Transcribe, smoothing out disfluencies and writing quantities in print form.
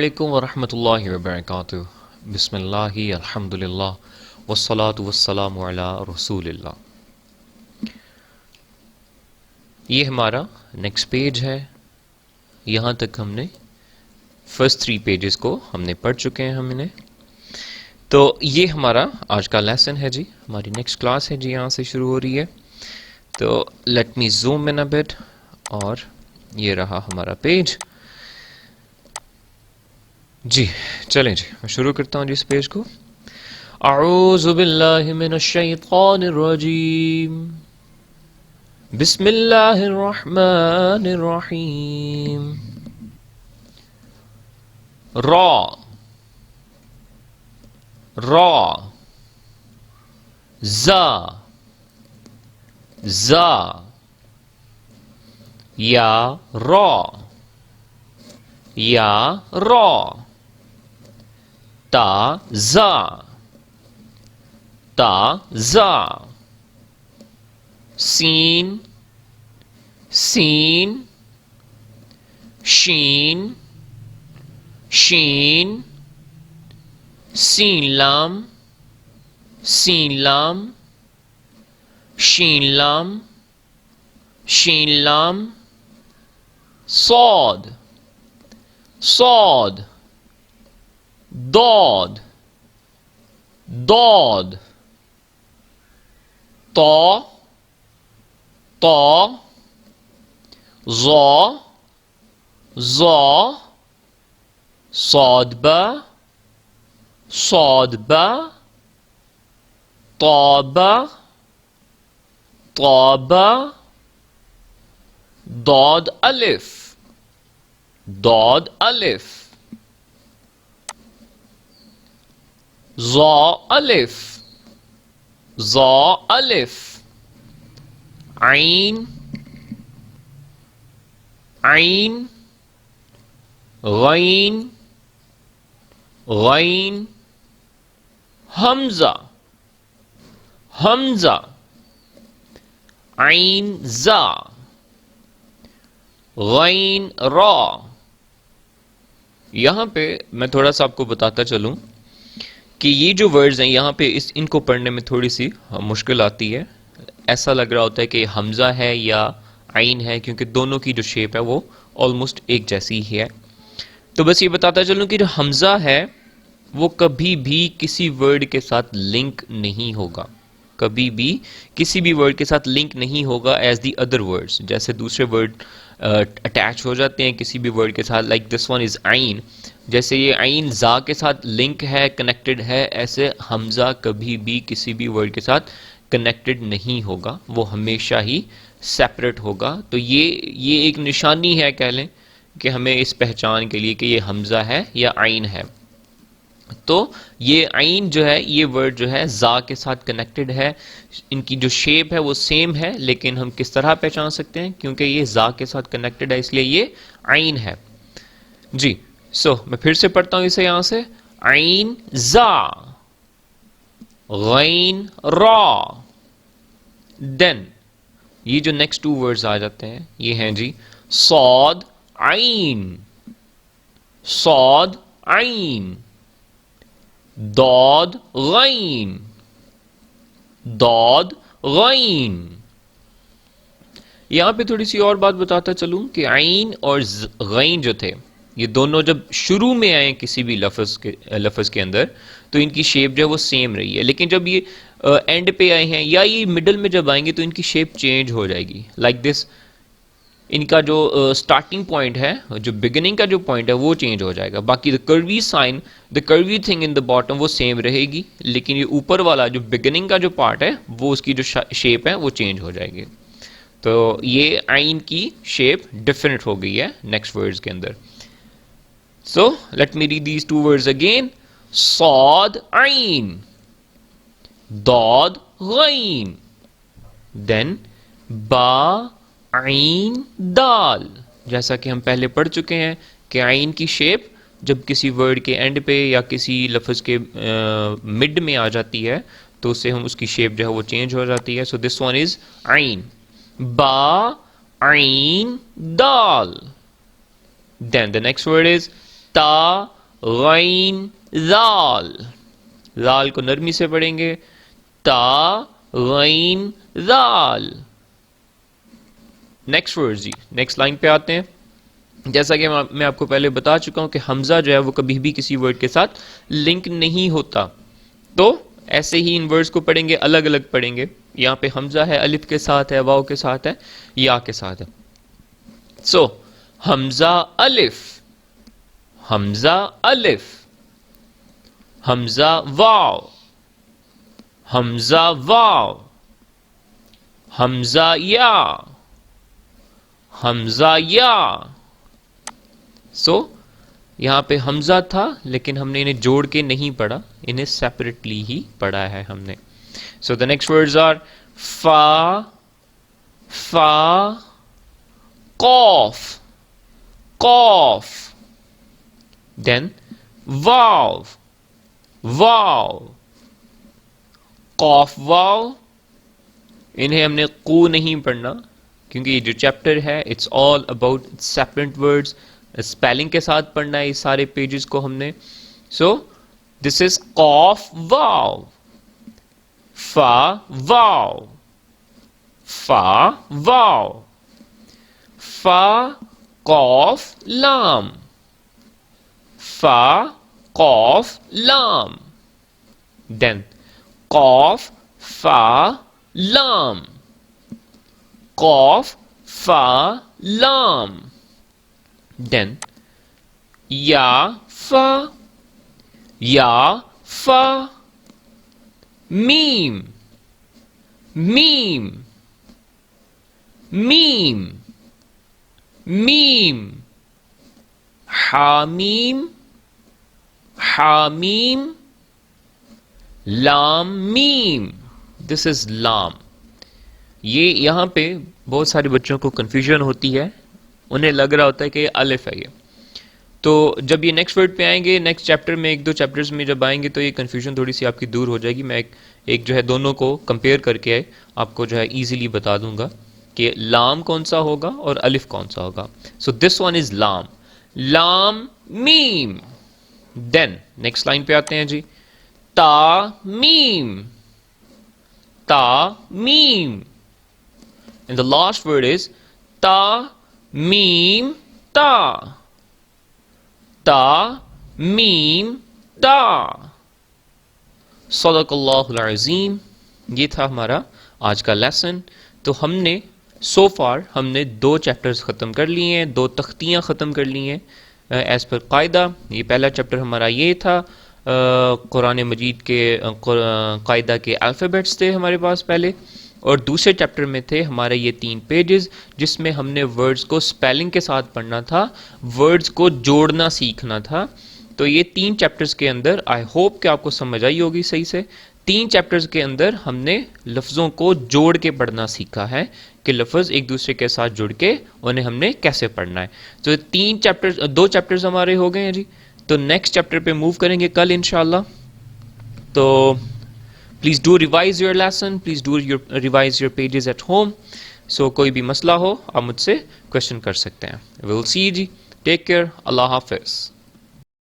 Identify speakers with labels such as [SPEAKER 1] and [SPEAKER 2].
[SPEAKER 1] علیکم ورحمۃ اللہ وبرکاتہ۔ بسم اللہ الحمدللہ والصلاة والسلام علی رسول اللہ۔ یہ ہمارا نیکسٹ پیج ہے۔ یہاں تک ہم نے فرسٹ 3 پیجز کو ہم نے پڑھ چکے ہیں ہم نے، تو یہ ہمارا آج کا لیسن ہے جی، ہماری نیکسٹ کلاس ہے جی، یہاں سے شروع ہو رہی ہے۔ تو let me zoom in a but, اور یہ رہا ہمارا پیج جی۔ چلیں جی، میں شروع کرتا ہوں جی اس پیج کو۔ اعوذ باللہ من الشیطان الرجیم، بسم اللہ الرحمن الرحیم۔ را را، زا زا، یا را یا را، تا زا تا زا، سین سین، شین شین، سین لام سین لام، شین لام شین لام، صاد صاد، ضاد ضاد، طا طا، ظا ظا، صاد با صاد با، طابا طابا، ضاد الف ضاد الف، ظا الف ظا الف، عین عین، غین غین، حمزہ حمزہ، عین زا، غین را۔ یہاں پہ میں تھوڑا سا آپ کو بتاتا چلوں کہ یہ جو ورڈز ہیں یہاں پہ ان کو پڑھنے میں تھوڑی سی مشکل آتی ہے۔ ایسا لگ رہا ہوتا ہے کہ حمزہ ہے یا عین ہے، کیونکہ دونوں کی جو شیپ ہے وہ آلموسٹ ایک جیسی ہی ہے۔ تو بس یہ بتاتا چلوں کہ جو حمزہ ہے وہ کبھی بھی کسی ورڈ کے ساتھ لنک نہیں ہوگا، کبھی بھی کسی بھی ورڈ کے ساتھ لنک نہیں ہوگا ایز دی ادر ورڈز۔ جیسے دوسرے ورڈ اٹیچ ہو جاتے ہیں کسی بھی ورڈ کے ساتھ، لائک دس ون از عین، جیسے یہ عین زا کے ساتھ لنک ہے، کنیکٹڈ ہے، ایسے حمزہ کبھی بھی کسی بھی ورڈ کے ساتھ کنیکٹڈ نہیں ہوگا، وہ ہمیشہ ہی سیپریٹ ہوگا۔ تو یہ ایک نشانی ہے کہہ لیں کہ ہمیں اس پہچان کے لیے کہ یہ حمزہ ہے یا عین ہے۔ تو یہ عین جو ہے یہ ورڈ جو ہے زا کے ساتھ کنیکٹڈ ہے، ان کی جو شیپ ہے وہ سیم ہے، لیکن ہم کس طرح پہچان سکتے ہیں؟ کیونکہ یہ زا کے ساتھ کنیکٹڈ ہے اس لیے یہ عین ہے جی۔ میں پھر سے پڑھتا ہوں اسے یہاں سے، عین زا، غین را، دین یہ جو نیکسٹ 2 ورڈز آ جاتے ہیں یہ ہیں جی صاد عین، صاد عین، ضاد غین، ضاد غین۔ یہاں پہ تھوڑی سی اور بات بتاتا چلوں کہ عین اور غین جو تھے یہ دونوں جب شروع میں آئے کسی بھی لفظ کے اندر تو ان کی شیپ جو ہے وہ سیم رہی ہے، لیکن جب یہ اینڈ پہ آئے ہیں یا یہ مڈل میں جب آئیں گے تو ان کی شیپ چینج ہو جائے گی، لائک دس۔ ان کا جو سٹارٹنگ پوائنٹ ہے، جو بگننگ کا جو پوائنٹ ہے وہ چینج ہو جائے گا، باقی the curvy thing in the bottom وہ سیم رہے گی، لیکن یہ اوپر والا جو بگننگ کا جو پارٹ ہے وہ اس کی جو شیپ ہے وہ چینج ہو جائے گی۔ تو یہ عین کی شیپ ڈفرینٹ ہو گئی ہے نیکسٹ ورڈز کے اندر۔ let me read these 2 words again، صاد عین، ضاد غین، then با عین دال۔ جیسا کہ ہم پہلے پڑھ چکے ہیں کہ عین کی شیپ جب کسی ورڈ کے اینڈ پہ یا کسی لفظ کے مڈ میں آ جاتی ہے تو اس سے ہم اس کی شیپ جو ہے وہ چینج ہو جاتی ہے۔ دس ون از عین، با عین دال۔ Then the next word is تا غین ذال، ذال کو نرمی سے پڑھیں گے، تا غین ذال. نیکسٹ ورڈ جی، نیکسٹ لائن پہ آتے ہیں. جیسا کہ میں آپ کو پہلے بتا چکا ہوں کہ حمزہ جو ہے وہ کبھی بھی کسی ورڈ کے ساتھ لنک نہیں ہوتا، تو ایسے ہی ان ورڈز کو پڑھیں گے، الگ الگ پڑھیں گے. یہاں پہ حمزہ ہے، الف کے ساتھ ہے، واو کے ساتھ ہے، یا کے ساتھ ہے. سو حمزہ الف، حمزہ الف، حمزہ واو، حمزہ واو، حمزہ یا، حمزہ یا. سو یہاں پہ حمزہ تھا لیکن ہم نے انہیں جوڑ کے نہیں پڑھا، انہیں سیپریٹلی ہی پڑھا ہے ہم نے. سو دا نیکسٹ ورڈز آر فا، فا، قوف، قوف، دین واو، واو، قوف واو. انہیں ہم نے قو نہیں پڑھنا کیونکہ یہ جو چیپٹر ہے it's all about separate words, spelling کے ساتھ پڑھنا ہے اس سارے پیجز کو ہم نے. سو دس از قوف واو، فا واو، فا واو، فا قوف لام، فا قوف لام، دین قوف فا لام، قوف فا لام، دین یا فا، یا فا، میم، میم، میم، میم، حامیم، حامیم، لام میم. دس از لام. یہ یہاں پہ بہت سارے بچوں کو کنفیوژن ہوتی ہے، انہیں لگ رہا ہوتا ہے کہ یہ الف ہے. یہ تو جب یہ نیکسٹ ورڈ پہ آئیں گے، نیکسٹ چیپٹر میں، ایک دو چیپٹرز میں جب آئیں گے تو یہ کنفیوژن تھوڑی سی آپ کی دور ہو جائے گی. میں ایک جو ہے دونوں کو کمپیئر کر کے آپ کو جو ہے ایزیلی بتا دوں گا کہ لام کون سا ہوگا اور الف کون سا ہوگا. سو دس ون از لام، لام میم. دین نیکسٹ لائن پہ آتے ہیں جی، تا میم، تا میم. And the last word is ta mim ta, ta mim ta. صدق اللہ العظیم. یہ تھا ہمارا آج کا لیسن. تو ہم نے سو فار ہم نے 2 چیپٹرز ختم کر لیے ہیں، 2 تختیاں ختم کر لی ہیں ایز پر قاعدہ. یہ پہلا چیپٹر ہمارا یہ تھا، قرآن مجید کے قاعدہ کے الفابیٹس تھے ہمارے پاس پہلے، اور دوسرے چیپٹر میں تھے ہمارے یہ 3 پیجز جس میں ہم نے ورڈز کو سپیلنگ کے ساتھ پڑھنا تھا، ورڈز کو جوڑنا سیکھنا تھا. تو یہ 3 چیپٹرز کے اندر آئی ہوپ کہ آپ کو سمجھ آئی ہوگی صحیح سے. 3 چیپٹرز کے اندر ہم نے لفظوں کو جوڑ کے پڑھنا سیکھا ہے کہ لفظ ایک دوسرے کے ساتھ جڑ کے انہیں ہم نے کیسے پڑھنا ہے. تو 2 چیپٹرز ہمارے ہو گئے ہیں جی. تو نیکسٹ چیپٹر پہ موو کریں گے کل انشاءاللہ. تو please do revise your lesson, please do revise your pages at home. So کوئی بھی مسئلہ ہو آپ مجھ سے کویشچن کر سکتے ہیں. ویل سی جی. Take care. اللہ حافظ.